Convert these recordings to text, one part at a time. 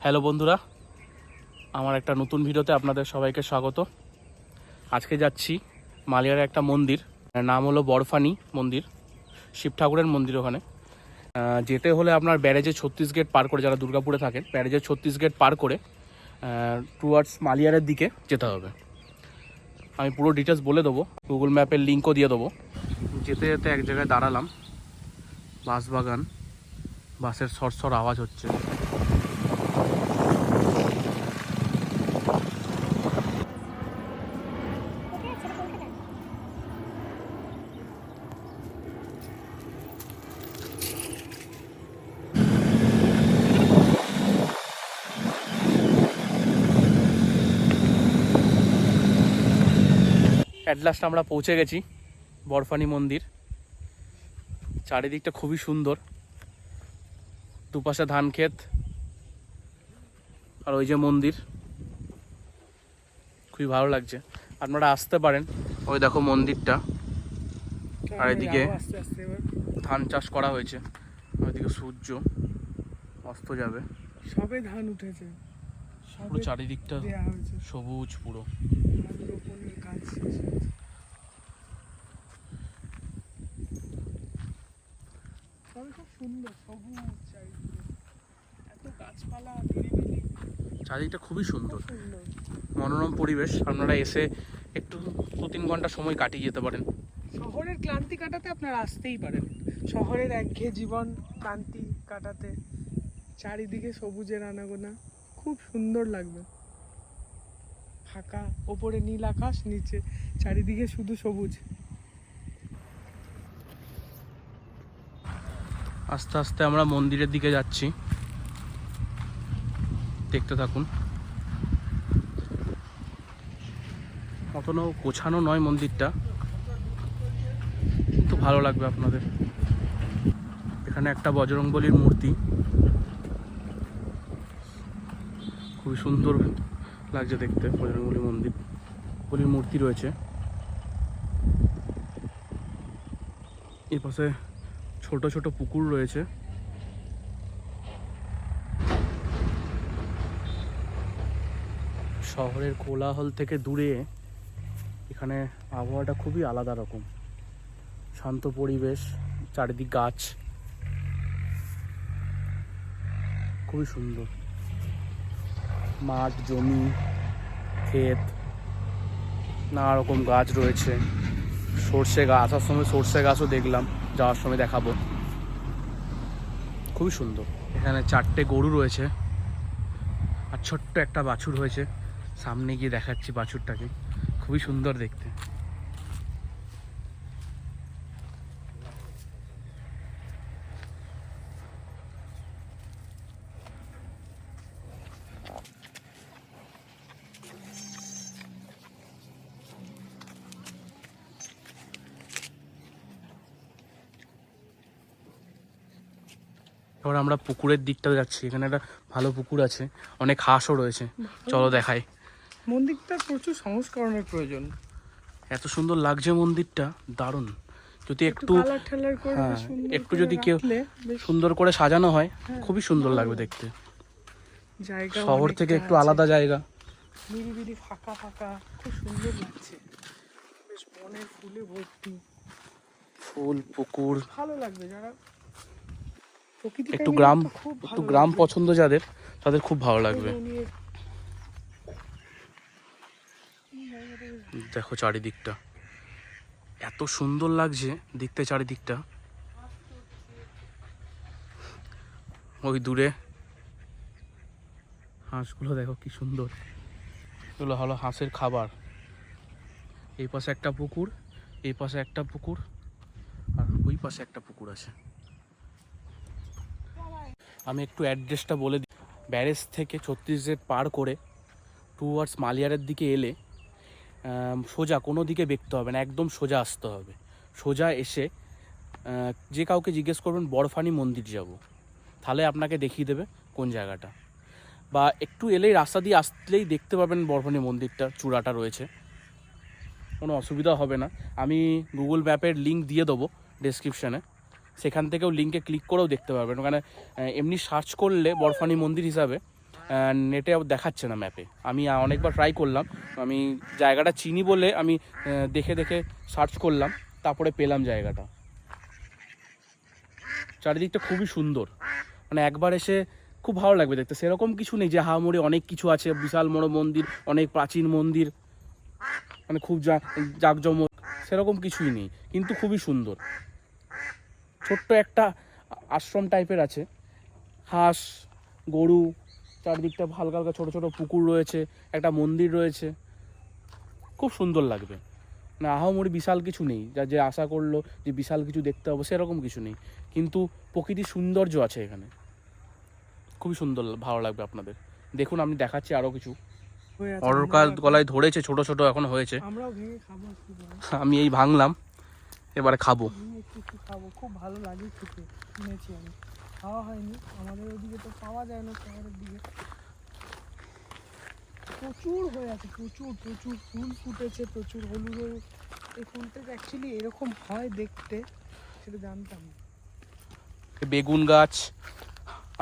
Hello বন্ধুরা, আমার একটা নতুন ভিডিওতে আপনাদের সবাইকে স্বাগত। আজকে যাচ্ছি মালিয়ার একটা মন্দির, নাম হলো বরফানি মন্দির, শিব ঠাকুরের মন্দির। ওখানে যেতে হলে আপনার ব্যারেজের 36 গেট পার করে, যারা দুর্গাপুরে থাকেন ব্যারেজের 36 গেট পার করে টুয়ার্ডস মালিয়ারের দিকে যেতে হবে। আমি পুরো ডিটেলস বলে দেবো, গুগল ম্যাপের লিঙ্কও দিয়ে দেবো। যেতে যেতে এক জায়গায় দাঁড়ালাম, বাঁশবাগান, বাসের সরসর আওয়াজ হচ্ছে। অ্যাট লাস্ট আমরা পৌঁছে গেছি বরফানি মন্দির। চারিদিকটা খুবই সুন্দর, দুপাশে ধান ক্ষেত আর ওই যে মন্দির, খুবই ভালো লাগছে। আপনারা আসতে পারেন। ওই দেখো মন্দিরটা, আর এদিকে ধান চাষ করা হয়েছে। ওইদিকে সূর্য অস্ত যাবে, সবে ধান উঠেছে, পুরো চারিদিকটা সবুজ পুরো। চারিদিকটা খুবই সুন্দর, মনোরম পরিবেশ। আপনারা এসে একটু 2-3 ঘন্টা সময় কাটিয়ে যেতে পারেন। শহরের ক্লান্তি কাটাতে আপনারা আসতেই পারেন। শহরের একঘেয়ে জীবন ক্লান্তি কাটাতে চারিদিকে সবুজের আনাগোনা, খুব সুন্দর লাগবে। ফাঁকা, ওপরে নীল আকাশ, নিচে চারিদিকে শুধু সবুজ। আস্তে আস্তে আমরা মন্দিরের দিকে যাচ্ছি, দেখতে থাকুন। অতটাও গোছানো নয় মন্দিরটা, কিন্তু ভালো লাগবে আপনাদের। এখানে একটা বজরংবলীর মূর্তি, খুবই সুন্দর লাগছে দেখতে। বজরংবলী বলির মূর্তি রয়েছে। এর পাশে ছোট ছোট পুকুর রয়েছে। শহরের কোলাহল থেকে দূরে এখানে আবহাওয়াটা খুবই আলাদা রকম, শান্ত পরিবেশ, চারিদিক গাছ, খুবই সুন্দর। মাঠ, জমি, ক্ষেত, নানা রকম গাছ রয়েছে। সর্ষে গাছ, আসার সময় সর্ষে গাছও দেখলাম, যাওয়ার সময় দেখাবো। খুবই সুন্দর। এখানে 4টে গরু রয়েছে আর ছোট্ট একটা বাছুর হয়েছে। সামনে গিয়ে দেখাচ্ছি বাছুরটাকে, খুবই সুন্দর দেখতে। এবার আমরা পুকুরের দিকটা যাচ্ছি। এখানে একটা ভালো পুকুর আছে, অনেক হাঁসও রয়েছে। চলো দেখাই। মন্দিরটা প্রচুর সংস্করণের প্রয়োজন। এত সুন্দর লাগছে মন্দিরটা, দারুণ। যদি একটু হ্যাঁ, একটু যদি কেউ সুন্দর করে সাজানো হয়, খুবই সুন্দর লাগবে দেখতে। জায়গা শহর থেকে একটু আলাদা জায়গা, নিরিবিলি, ফাঁকা ফাঁকা, খুব সুন্দর লাগছে। বেশ বনের ফুলে ভর্তি, ফুল, পুকুর, ভালো লাগবে। যারা একটু গ্রাম পছন্দ যাদের, তাদের খুব ভালো লাগবে। দেখো চারিদিকটা এত সুন্দর লাগছে দেখতে, চারিদিকটা। ওই দূরে হাঁসগুলো দেখো কি সুন্দর, এগুলো হলো হাঁসের খাবার। এই পাশে একটা পুকুর, এই পাশে একটা পুকুর, আর ওই পাশে একটা পুকুর আছে। আমি একটু অ্যাড্রেসটা বলে দিই। ব্যারেজ থেকে 36 গেট পার করে টুয়ার্ডস মালিয়ারের দিকে এলে সোজা কোনো দিকে বেঁকতে হবে না, একদম সোজা আসতে হবে। সোজা এসে যে কাউকে জিজ্ঞেস করবেন বরফানি মন্দির যাব, তাহলে আপনাকে দেখিয়ে দেবে কোন জায়গাটা। বা একটু এলেই, রাস্তা দিয়ে আসলেই দেখতে পাবেন বরফানি মন্দিরটা, চূড়াটা রয়েছে, কোনো অসুবিধা হবে না। আমি গুগল ম্যাপের লিঙ্ক দিয়ে দেবো ডেসক্রিপশানে, সেখান থেকেও লিঙ্কে ক্লিক করেও দেখতে পারবেন। ওখানে এমনি সার্চ করলে বরফানি মন্দির হিসাবে নেটে দেখাচ্ছে না ম্যাপে। আমি অনেকবার ট্রাই করলাম, আমি জায়গাটা চিনি বলে আমি দেখে দেখে সার্চ করলাম, তারপরে পেলাম জায়গাটা। চারিদিকটা খুবই সুন্দর, মানে একবার এসে খুব ভালো লাগবে দেখতে। সেরকম কিছু নেই যে হাওড়ে অনেক কিছু আছে, বিশাল বড় মন্দির, অনেক প্রাচীন মন্দির, মানে খুব জাঁকজমক, সেরকম কিছুই নেই, কিন্তু খুবই সুন্দর। ছোট্ট একটা আশ্রম টাইপের আছে, হাঁস গরু, চারদিকটা হালকা হালকা ছোটো ছোটো পুকুর রয়েছে, একটা মন্দির রয়েছে, খুব সুন্দর লাগবে। না আহামরি বিশাল কিছু নেই, যা যে আশা করলো যে বিশাল কিছু দেখতে হবে সেরকম কিছু নেই, কিন্তু প্রকৃতির সৌন্দর্য আছে এখানে, খুবই সুন্দর, ভালো লাগবে আপনাদের। দেখুন আমি দেখাচ্ছি আরও কিছু। হয়ে আছে, অরকাল গলায় ধরেছে, ছোট ছোট এখন হয়েছে, আমরাও ভেঙে খাবো একটু পরে। আমি এই ভাঙলাম, এবারে খাবো। ভেঙে একটু একটু খাবো, খুব ভালো লাগে খেতে। কিনেছি আমি, খাওয়া হয়নি, আমাদের ওদিকে তো পাওয়া যায় না শহরের দিকে। প্রচুর হয়ে আছে, প্রচুর প্রচুর ফুল ফুটেছে, প্রচুর হলুদ হলুদ। এই ফুলটা অ্যাকচুয়ালি এরকম হয় দেখতে, সেটা জানতাম না। বেগুন গাছ,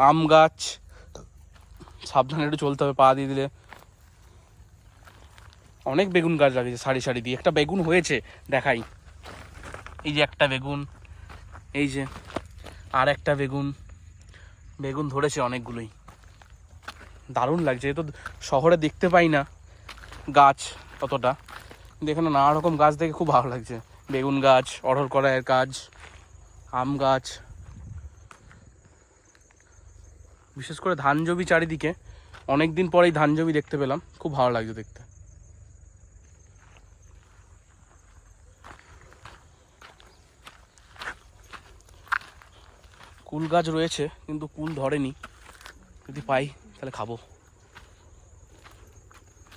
আম গাছ, সাবধানে একটু চলতে হবে, পা দিয়ে দিলে। অনেক বেগুন গাছ লাগিয়েছে সারি সারি দিয়ে, একটা বেগুন হয়েছে দেখাই, এই যে একটা বেগুন, এই যে আর একটা বেগুন, বেগুন ধরেছে অনেকগুলোই, দারুণ লাগছে। এ তো শহরে দেখতে পাই না গাছ অতটা, কিন্তু এখানে নানা রকম গাছ দেখে খুব ভালো লাগছে। বেগুন গাছ, অড়হর কড়াইয়ের গাছ, আম গাছ, বিশেষ করে ধান জমি চারিদিকে, অনেক দিন পরেই ধান জমি দেখতে পেলাম, খুব ভালো লাগছে দেখতে। কুল গাছ রয়েছে কিন্তু কুল ধরেনি, যদি পাই তাহলে খাবো।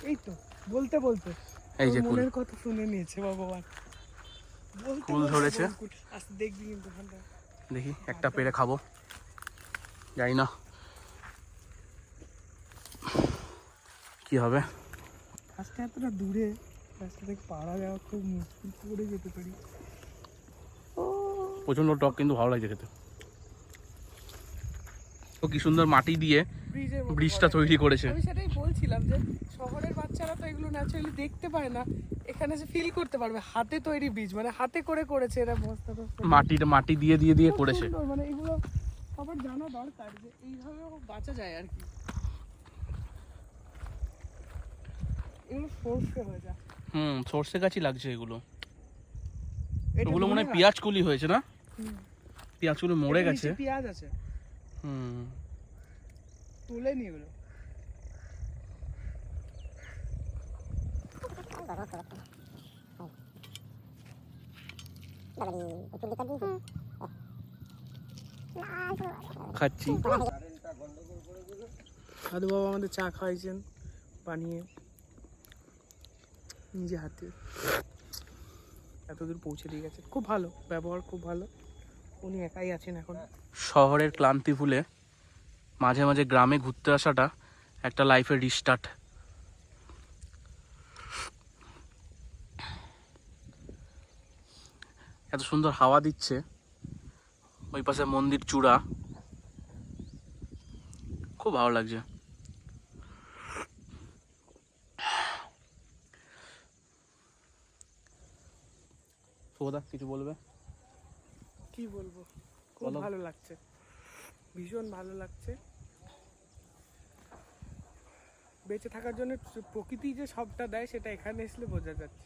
এই তো বলতে বলতে এই যে তোর কুল, মনের কথা শুনে নিয়েছে ভগবান। বলতে কুল বলতে ধরেছে। বলকুট। আস্তে দেখবি কিন্তু ওখানটা। দেখি একটা পেরে খাবো, জানি না কি হবে। আজকে এতটা দূরে রাস্তা থেকে পাড়া যাওয়া খুব মুশকিল, পড়ে যেতে পারি। প্রচন্ড টক, কিন্তু ভালো লাগছে খেতে। তো কি সুন্দর মাটি দিয়ে ব্রিজের মতো ব্রিজটা করা। তৈরি করেছে। আমি সেটাই বলছিলাম যে শহরের বাচ্চারা তো এগুলো ন্যাচারালি দেখতে পায় না, এখানে যে ফিল করতে পারবে। হাতে তৈরি ব্রিজ, মানে হাতে করে করেছে এরা, বস্তা টস্তা দিয়ে। মাটি দিয়ে দিয়ে দিয়ে খুব করেছে। সুন্দর, মানে এগুলো সবার জানা দরকার যে এইভাবেও বাঁচা যায় আর কি। এগুলো সর্ষে হয়ে যায়। সর্ষে গাছই লাগছে এগুলো। এটা এগুলো মনে হয় ধনে গাছ। পেঁয়াজ কুলি হয়েছে না, হুম। পেঁয়াজ কুলি মরে এটা গেছে। নিচে পেঁয়াজ আছে, হুম, তুলে নি এগুলো। খাচ্ছি। সাধু বাবা আমাদের চা খাওয়াইছেন বানিয়ে নিজে হাতে, এতদূর পৌঁছে দিয়ে গেছে। খুব ভালো ব্যবহার, খুব ভালো। উনি একাই আছেন এখন। শহরের ক্লান্তি ভুলে মাঝে মাঝে গ্রামে ঘুরতে আসাটা একটা লাইফের রিস্টার্ট। এত সুন্দর হাওয়া দিচ্ছে, ওই পাশে মন্দির চূড়া, খুব ভালো লাগছে। সোদা কিছু বলবে? কি বলবো, খুব বলো। ভালো লাগছে, ভীষণ ভালো লাগছে। বেঁচে থাকার জন্য প্রকৃতি যে সবটা দেয় সেটা এখানে এসলে বোঝা যাচ্ছে।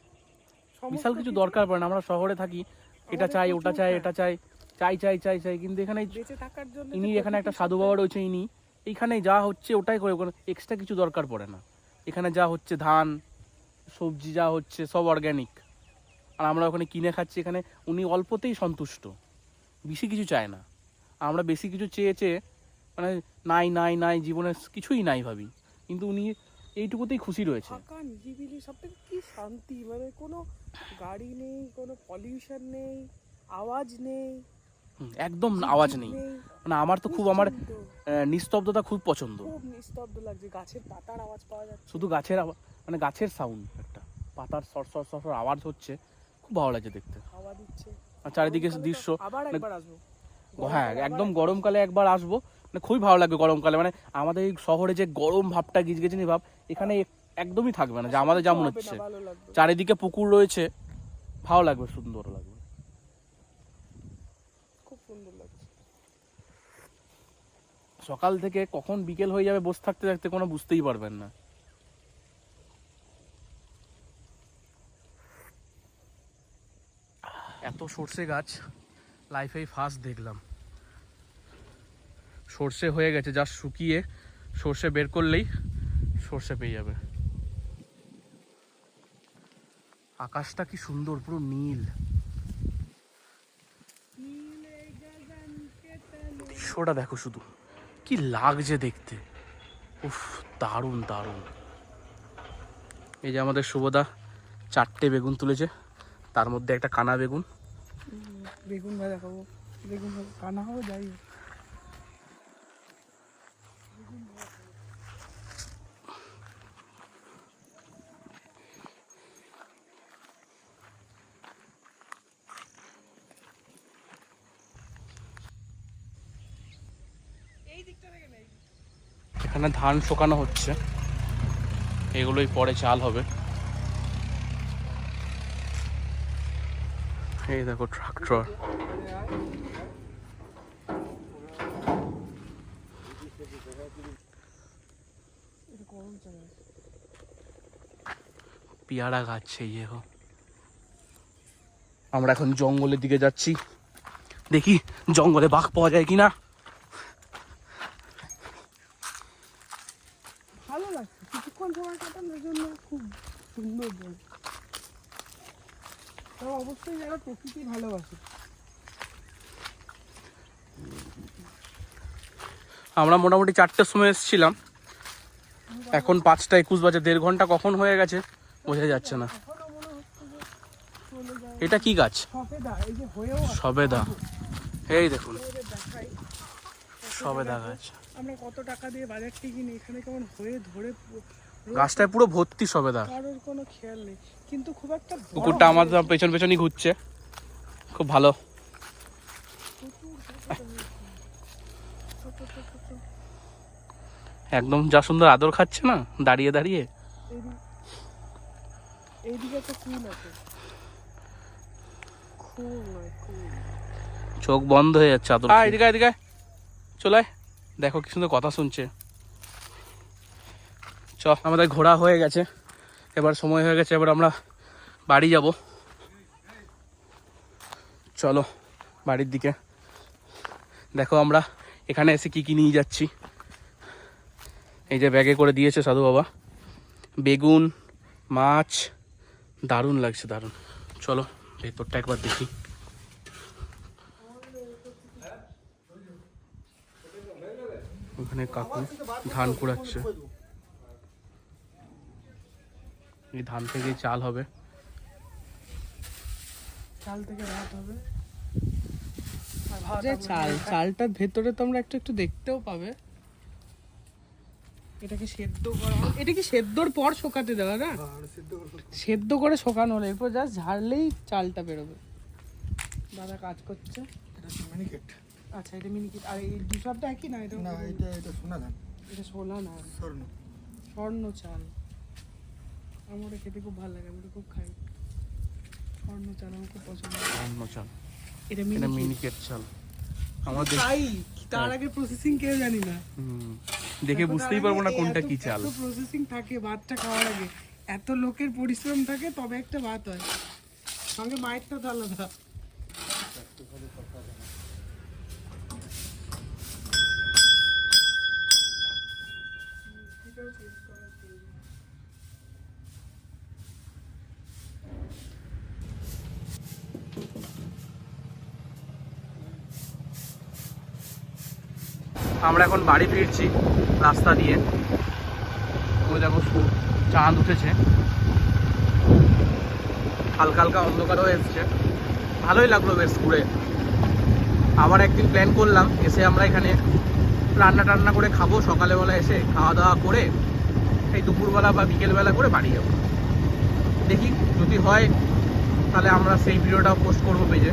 বিশাল কিছু দরকার পড়ে না, আমরা শহরে থাকি, এটা চাই ওটা চাই এটা চাই, চাই চাই চাই চাই, কিন্তু এখানে বেঁচে থাকার জন্য ইনি এখানে একটা সাধু বাবা রয়েছে, ইনি এইখানে যা হচ্ছে ওটাই করে, কোনো এক্সট্রা কিছু দরকার পড়ে না। এখানে যা হচ্ছে ধান সবজি যা হচ্ছে সব অর্গ্যানিক, আর আমরা ওখানে কিনে খাচ্ছি। এখানে উনি অল্পতেই সন্তুষ্ট, বেশি কিছু চায় না। আমরা বেশি কিছু চেয়ে চেয়ে মানে নাই নাই নাই, জীবনে কিছুই নাই ভাবি, কিন্তু উনি এইটুকুতেই খুশি রয়েছে। ফাঁকা নিরিবিলি, সব থেকে কি শান্তি, মানে কোনো গাড়ি নেই, কোনো পলিউশন নেই, আওয়াজ নেই, একদম আওয়াজ নেই, মানে আমার তো খুব, আমার নিশ্চিন্ত। নিস্তব্ধতা খুব পছন্দ। খুব নিস্তব্ধ লাগছে, গাছের পাতার আওয়াজ পাওয়া যাচ্ছে। শুধু গাছের মানে গাছের সাউন্ড, একটা পাতার সর সর সর সর আওয়াজ হচ্ছে, খুব ভালো লাগছে দেখতে। হাওয়া দিচ্ছে, আর চারিদিকে গরমকালে তো দৃশ্য, আবার মানে একবার আসবো। হ্যাঁ গরমকালে একদম আবার গরমকালে একবার আসবো, মানে খুবই ভালো লাগবে গরমকালে। মানে আমাদের এই শহরে যে গরম ভাবটা, গিজগিজনি ভাব, এখানে একদমই থাকবে না, যে আমাদের যেমন হবে না, হচ্ছে। ভালো লাগবে। চারিদিকে পুকুর রয়েছে, ভালো লাগবে, সুন্দর লাগবে। খুব সুন্দর লাগছে। সকাল থেকে কখন বিকেল হয়ে যাবে বসে থাকতে থাকতে কোনো বুঝতেই পারবেন না। এত সর্ষে গাছ লাইফেই ফার্স্ট দেখলাম। সর্ষে হয়ে গেছে, যা শুকিয়ে সর্ষে বের করলেই সর্ষে পেয়ে যাবে। আকাশটা কি সুন্দর, পুরো নীল। দৃশ্যটা দেখো শুধু, কি লাগছে দেখতে, উফ দারুণ দারুণ। এই যে আমাদের শুভদা 4টে বেগুন তুলেছে, তার মধ্যে একটা কানা বেগুন। বেগুন ভাজা খাবো, বেগুন ভাজা কানা হবে, যাই হোক। এখানে ধান শুকানো হচ্ছে, এগুলোই পরে চাল হবে। এই দেখো ট্রাক্টর। পেয়ারা গাছ, এই দেখো। আমরা এখন জঙ্গলের দিকে যাচ্ছি, দেখি জঙ্গলে বাঘ পাওয়া যায় কিনা। ভালো লাগছে, কিছুক্ষণ সময় কাটানোর জন্য খুব সুন্দর জায়গা। তবে অবশ্যই যারা প্রকৃতি ভালোবাসে। আমরা মোটামুটি 4টের সময় এসেছিলাম, এখন 5টা 21 বাজে। 1.5 ঘন্টা কখন হয়ে গেছে বোঝা যাচ্ছে না। এখনো মনে হচ্ছে যে চলে যায়। এটা কি গাছ? সবেদা, এই যে হয়েও আছে। সবেদা, এই দেখুন আপনাদের দেখাই। সবেদা গাছ। আমরা কত টাকা দিয়ে বাজারটি কিনি, এখানে কেমন হয়ে ধরে গাছটায় পুরো ভর্তি সবেদা। কারোর কোনো খেয়াল নেই, কিন্তু খুব একটা বড় কুকুরটা হয়ে আমাদের পেছন পেছনই ঘুরছে, খুব ভালো। প্রচুর ছোট ছোট হয়েছে। ছোট ছোট ছোট। একদম যা সুন্দর আদর খাচ্ছে না দাঁড়িয়ে দাঁড়িয়ে। এইদিকে একটা কুল আছে, কুল নয় কুল। চোখ বন্ধ হয়ে যাচ্ছে আদর। এদিকে এদিকে চলে আয়। দেখো কি সুন্দর কথা শুনছে। চ, আমাদের ঘোরা হয়ে গেছে, এবার সময় হয়ে গেছে, এবার আমরা বাড়ি যাব। চলো বাড়ির দিকে। দেখো আমরা এখানে এসে কি কি নিয়ে যাচ্ছি। এই যে ব্যাগে করে দিয়েছে সাধু বাবা, বেগুন, মাছ, দারুণ লাগছে দারুণ। চলো ভেতরটা একবার দেখি। ওখানে কাকু ধান কুড়াচ্ছে, এই ধান থেকে চাল হবে। চাল থেকে ভাত হবে। যে চালটার ভেতরে তোমরা একটু একটু দেখতেও পাবে। এটাকে সেদ্ধ করা, এটা কি সেদ্ধর পর শোকাতে দেওয়া না? সেদ্ধ করে শোকানো হলো, এরপর জাস্ট ঝাড়লেই চালটা বেরোবে। দাদা কাজ করছে। মিনিকেট। আচ্ছা, এটা মিনিকেট। আর এই দু সবটা একই না? এটা না, এটা সোনা ধান। এটা সোনা না, স্বর্ণ। স্বর্ণ চাল। আমার ওটা খেতে খুব ভালো লাগে, আমি ওটা খুব খাই। স্বর্ণ চাল আমার খুব পছন্দ। অন্য চাল, এটা এটা মিনিকেট চাল। আমাদের খাই, তার আগে প্রসেসিং কেউ জানি না। দেখে বুঝতেই পারবো না কোনটা কি চাল। এত প্রসেসিং থাকে ভাতটা খাওয়ার আগে, এত লোকের পরিশ্রম থাকে, তবে একটা ভাত হয়। সঙ্গে মায়েরটা তো আলাদা। আমরা এখন বাড়ি ফিরছি রাস্তা দিয়ে। ওই দেখো চাঁদ উঠেছে, হালকা হালকা অন্ধকার হয়ে এসছে, ভালোই লাগলো বেশ ঘুরে। আবার একদিন প্ল্যান করলাম এসে আমরা এখানে রান্না টান্না করে খাবো, সকালবেলা এসে খাওয়া দাওয়া করে এই দুপুরবেলা বা বিকেলবেলা করে বাড়ি যাবো। দেখি যদি হয় তাহলে আমরা সেই ভিডিওটাও পোস্ট করবো পেজে।